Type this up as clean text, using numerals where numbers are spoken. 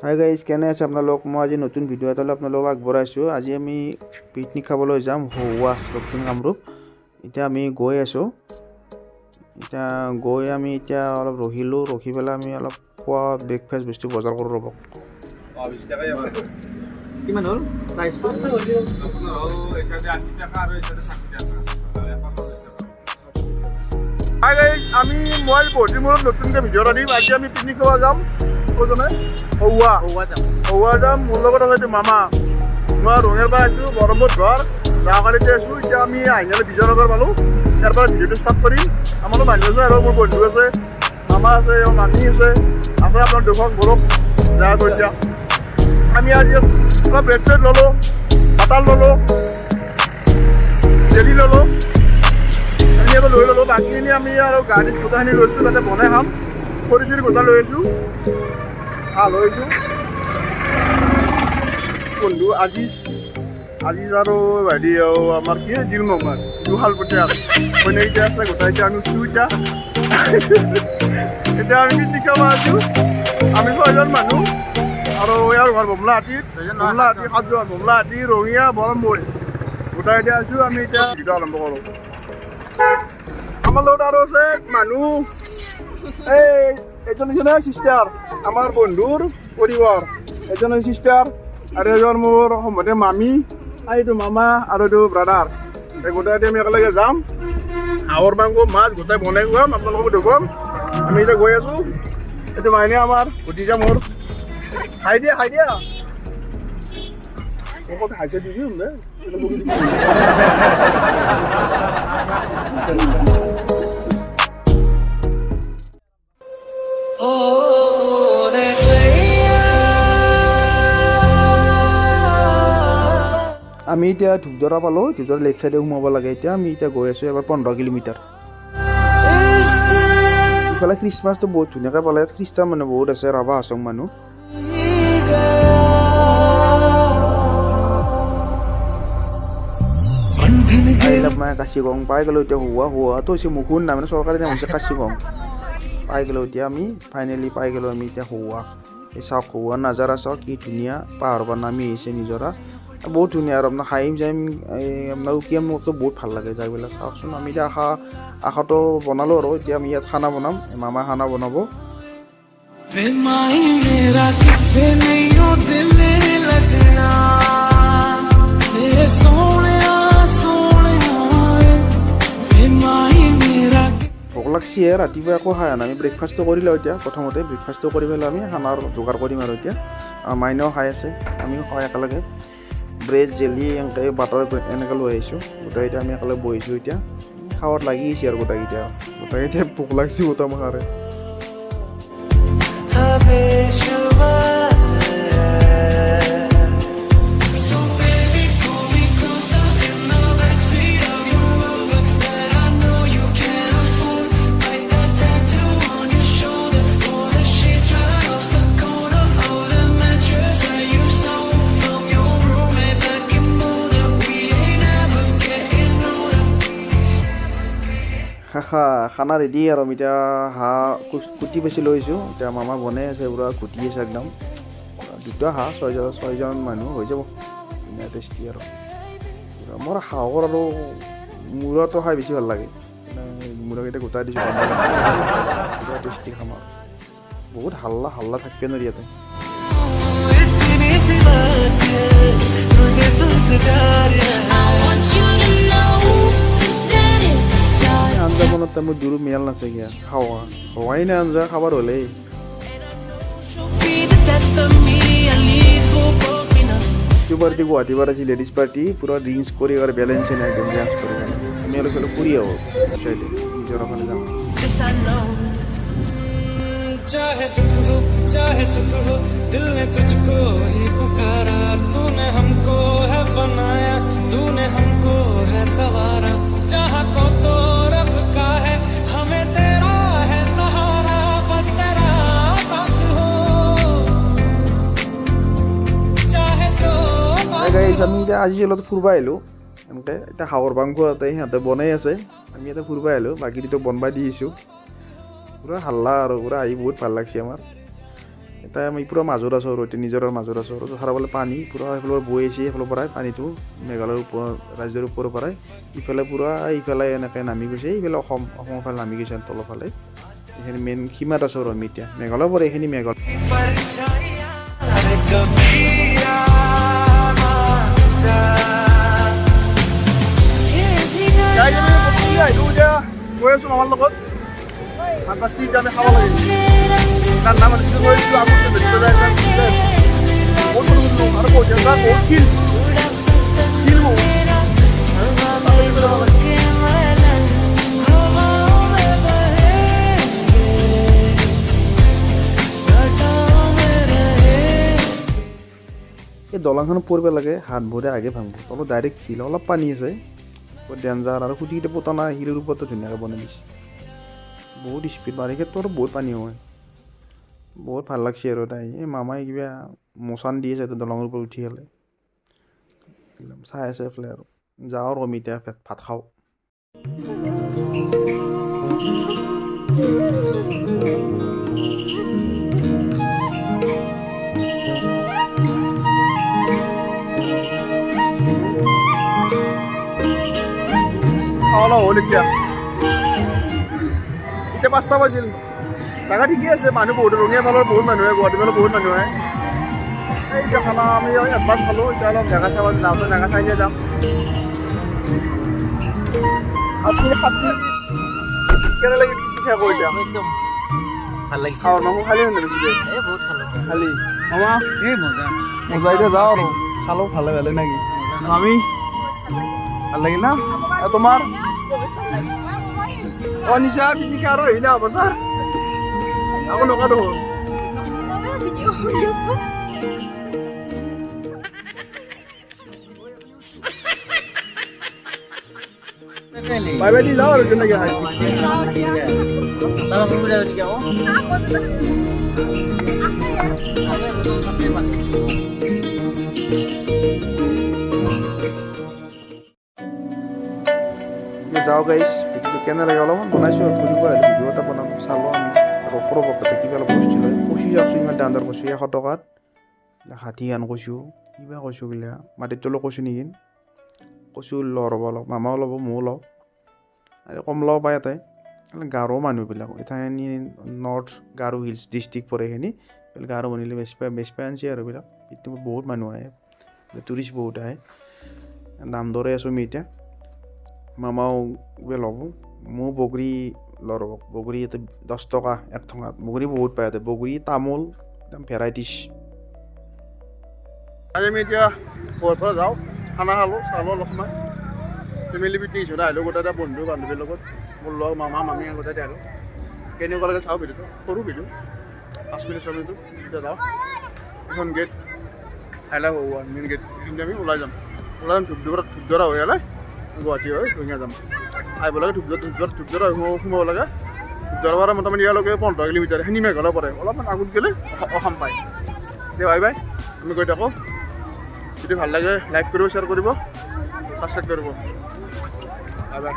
Hi guys, কেনে আছে আপোনালোক? মই আজি নতুন ভিডিঅ' এটালৈ আপোনালোকক আগবঢ়াইছোঁ। আজি আমি পিকনিক খাবলৈ যাম হৌৱা, দক্ষিণ কামৰূপ। এতিয়া আমি গৈ আছোঁ। আমি অলপ ৰখিলোঁ, ৰখি পেলাই আমি অলপ খোৱা ব্ৰেকফাষ্ট বস্তু বজাৰ কৰোঁ ৰ'ব। কিমান হ'ল প্ৰাইচটো? হাই গাইজ, আমি মই বহুত দিন মূৰত নতুনকৈ ভিডিঅ' এটা দিম। আজি আমি পিকনিক খাব যাম ক'জনে হৌৱা যাম। মোৰ লগত আছে এইটো মামা। মই ৰঙিয়াৰ পৰা আহিছোঁ, বৰমত ঘৰ যোৱাকালিতে আছোঁ। এতিয়া আমি আহিলে বিজয়নগৰ পালোঁ। ইয়াৰ পৰা ভিডিঅ'টো ষ্টাৰ্ট কৰিম। আমাৰো মানুহ আছে আৰু মোৰ বন্ধু আছে, মামা আছে, মামী আছে আপোনাৰ দেখক বলক যায় তো। এতিয়া আমি আজি অলপ ব্ৰেড চেড ল'লোঁ, বাটাৰ ল'লোঁ, জেলি ল'লোঁ, আমি আকৌ লৈ ল'লোঁ। বাকীখিনি আমি আৰু গাড়ীত গোটাখিনি লৈছোঁ, তাতে বনাই খাম। খৰি চৰি গোটা লৈ আহিছোঁ, ভাল হৈছোঁ বন্ধু। আজি আৰু ভাইটি আমাৰ কি দিওঁ নমাৰ দুহাল পঠিয়া কইনাকেইটা আছে, গোটাইকেইটা আমি উঠছোঁ। এতিয়া আমি পিকনিক খাব আছোঁ। আমি 6জন মানুহ আৰু ইয়াৰ ঘৰ ভমলাহাটীত 7জন, ভমলাহাটী, ৰঙিয়া, বৰমবৈ গোটাই দিয়া আছোঁ। আমি এতিয়া ভিডিঅ' আৰম্ভ কৰোঁ। আমাৰ লগত আৰু আছে মানুহ, এইজন হৈছে চিষ্টাৰ, আমাৰ বন্ধুৰ পৰিবাৰ। এজন হৈছে চিষ্টাৰ আৰু এজন মোৰ সম্বন্ধে মামী, এইটো মামা আৰু এইটো ব্ৰাদাৰ। এই গোটাই আমি একেলগে যাম। হাঁহৰ মাংস মাছ গোটাই বনাই খুৱাম, আপোনালোকক দেখুৱাম। আমি এতিয়া গৈ আছোঁ। এইটো মাইনে আমাৰ ভতিজা মোৰ। খাই দিয়া ক'ত খাইছে দিবি আমি এতিয়া ধূপদৰা পালোঁ। ধূপদৰা লেফ্ট চাইডে সোমাব লাগে। এতিয়া আমি গৈ আছোঁ এবাৰ 15 কিলোমিটাৰ। ইফালে খ্ৰীষ্টমাছটো বহুত ধুনীয়াকৈ পালে। খ্ৰীষ্টান মানুহ বহুত আছে, ৰাভা হাছং মানুহ। মই কাশীগং পাই গ'লোঁ। এতিয়া হৌৱাটো হৈছে মুখুন নাম, চৰকাৰী নাম হৈছে কাশীগং। পাই গ'লোঁ এতিয়া আমি, ফাইনেলি পাই গ'লোঁ আমি এতিয়া হৌৱা। এই চাওক হৌৱা নাজাৰা চাওক, কি ধুনীয়া পাহাৰৰ পৰা নামি আহিছে নিজৰা, বহুত ধুনীয়া। আৰু আপোনাৰ হাইম জাইম আপোনাৰ উকিয়াম মোৰতো বহুত ভাল লাগে যাইবিলাক। চাওকচোন, আমি এতিয়া আশাটো বনালোঁ আৰু এতিয়া আমি ইয়াত খানা বনাম। মামাই খানা বনাব। ভোক লাগছি ৰাতিপুৱা একো খাই নাই। আমি ব্ৰেকফাষ্টটো কৰি লওঁ এতিয়া। প্ৰথমতে ব্ৰেকফাষ্টটো কৰি পেলাই আমি খানাৰ যোগাৰ কৰিম আৰু এতিয়া মাইনাও খাই আছে, আমিও খাই একেলগে। ব্ৰেড জেলি এনেকৈ বাটাৰ এনেকৈ লৈ আহিছোঁ। গোটেইকেইটা আমি একেলগে বহিছোঁ। এতিয়া খাৱাত লাগি আহিছে আৰু গোটেইকেইটা ভোক লাগছি গোটামাখাৰে। খানা ৰেডি আৰু আমি এতিয়া হাঁহ কুটি বেছি লৈছোঁ। এতিয়া মামা বনাই আছে, পূৰা কুটি আছে একদম। দুটা হাঁহ, 6জন মানুহ হৈ যাব। ধুনীয়া টেষ্টি আৰু মোৰ হাঁহৰ আৰু মূৰটো খাই বেছি ভাল লাগে। মূৰকেইটা গোটাই দিছোঁ, পূৰা টেষ্টি খাম আৰু বহুত হাল্লা থাকিব নোৱাৰি ইয়াতে। আঞ্জা বনাতে মোৰ দূৰো মেল নাচাগে, হোৱাই নাই আঞ্জা খাবাৰ হ'লেই। পাৰ্টি গুৱাহাটী পৰা আছে, লেডিজ পাৰ্টি পুৰা ড্ৰিংকছ কৰি আৰু বেলেঞ্চে নাই, একদম ডেন্স কৰি আমি অলপ ফুৰি আহোঁ চাইডে, নিজৰ ফালে যাওঁ। चाहे दुख हो चाहे सुख हो, दिल ने तुझको ही पुकारा, तूने हमको है बनाया, तूने हमको है सवारा, जहाँ को तो रब का है, हमें तेरा है सहारा, बस तेरा साथ हो चाहे जो। গাইজ, আমি এতিয়া আজি অলপ ফুৰিব আহিলোঁ। এনেকৈ এতিয়া হাঁহৰ মাংস তাতে সিহঁতে বনাই আছে, আমি এতিয়া ফুৰিব আহিলোঁ। বাকীটো বনবাই দি আহিছোঁ। পুৰা হাল্লা আৰু পুৰা আহি বহুত ভাল লাগছে আমাৰ। এতিয়া আমি পূৰা মাজত আছোঁ আৰু এতিয়া নিজৰৰ মাজত আছোঁ আৰু চাৰিওফালে পানী পূৰা সেইফালৰ বৈ আছে সেইফালৰ পৰাই পানীটো মেঘালয়ৰ ৰাজ্যৰ ওপৰৰ পৰাই ইফালে পূৰা ইফালে এনেকৈ নামি গৈছে ইফালে অসমৰ ফালে নামি গৈছে তলৰ ফালে এইখিনি মেইন সীমাত আছোঁ আৰু আমি এতিয়া মেঘালয়ৰ পৰা এইখিনি মেঘালয় গৈ আছোঁ আমাৰ লগত ভাত বাচি এতিয়া আমি খাব লাগে তাৰ নাম গৈছোঁ আগত আৰু বহুত শিল এই দলংখনত পৰিব লাগে হাত ভৰে আগে ভাঙব তলত ডাইৰেক্ট শিল অলপ পানী আছে ডেঞ্জাৰ আৰু খুঁটিকেইটা পতা নাই শিলৰ ওপৰতে ধুনীয়াকৈ বনাই দিছে বহুত স্পীড বাৰিষাতো আৰু বহুত পানী হয় বহুত ভাল লাগছে আৰু তাই এই মামাই কিবা মচান দি আছে দলঙৰ ওপৰত উঠি হ'লে চাই আছে এইফালে আৰু যাওঁ আৰু আমি এতিয়া ভাত খাওঁ খাওয়া হ'ল এতিয়া 5টা বাজিল জাগা ঠিকেই আছে মানুহ বহুত ৰঙীয়া ফালৰ বহুত মানুহ আহে গুৱাহাটী ফালৰ বহুত মানুহ আহে এই এতিয়া খানা আমি এডভান্স খালোঁ এতিয়া অলপ জেগা চাব যাওঁ জেগা চাই যাম আপুনি কেনে লাগে কি খাই কৈ এতিয়া একদম ভাল লাগিছে খাওঁ মাংস খালি নে বেছিকৈ এই বহুত খালো খালি মামা এই মজা মজা এতিয়া যাওঁ আৰু খালোঁ ভালে ভালে নেকি আমি ভাল লাগিল না আৰু তোমাৰ oh Nisa pini karo ini apa sar? Aku nggak ada. Bye bye di jauh udah lagi hari. Lama kamu udah nikah oh? যাওঁ গাইছ ভিডিঅ'টো কেনে লাগে অলপমান বনাইছোঁ আৰু ফুৰিব আহিলোঁ ভিডিঅ' এটা বনাম চালোঁ আমি ৰখৰ পকেটে কিবা অলপ বস্তু লৈ কৈছোঁ যাওকচোন ইমান দাম কৈছোঁ 100 টকাত 60 আন কৈছোঁ কিবা কৈছোঁ গিলা মাটিৰ তলত কৈছোঁ নেকি কৈছোঁ ল'ব অলপ মামাও ল'ব ময়ো লওঁ আৰু কম ল'ব পায় ইয়াতে গাৰো মানুহবিলাক এঠাইনি নৰ্থ গাৰো হিলছ ডিষ্ট্ৰিক্ট পৰে এইখিনি গাৰো বনিলে বেছি পাই আনছে আৰু এইবিলাক কিন্তু বহুত মানুহ আহে টুৰিষ্ট বহুত আহে দাম দৰে আছোঁ আমি এতিয়া মামাও ল'ব মোৰ বগৰী ল'ব বগৰী ইয়াতে 10 টকা 1 টকাত বগৰী বহুত পায় ইয়াতে বগৰী তামোল একদম ভেৰাইটিছ আজি আমি এতিয়া ঘৰৰ পৰা যাওঁ খানা খালোঁ চালোঁ অলপ সময় ফেমিলি পিকনিক হিচাপে আহিলোঁ গোটেই বন্ধু বান্ধৱীৰ লগত মোৰ লগ মামা মামী গোটেই আহিলোঁ কেনেকুৱা লাগে চাওঁ ভিডিঅ'টো সৰু ভিডিঅ' 5 মিনিট 6 মিনিট এতিয়া যাওঁ এখন গেট হাইলা মেইন গেট এইখিনি আমি ওলাই যাম ধূপধৰা হৈ হ'লে গুৱাহাটী হৈ ৰঙিয়া যাম আহিব লাগে ধূপধৰা সোমাব লাগে ধূপধৰাৰ পৰা মোটামুটি ইয়ালৈকে 15 কিলোমিটাৰ সেইখিনি মেঘালয় পৰে অলপমান আগত গ'লে অসম পায় দে বাই বাই আমি গৈ থাকোঁ যদি ভাল লাগে লাইক কৰিব শ্বেয়াৰ কৰিব ছাবস্ক্ৰাইব কৰিব বাই বাই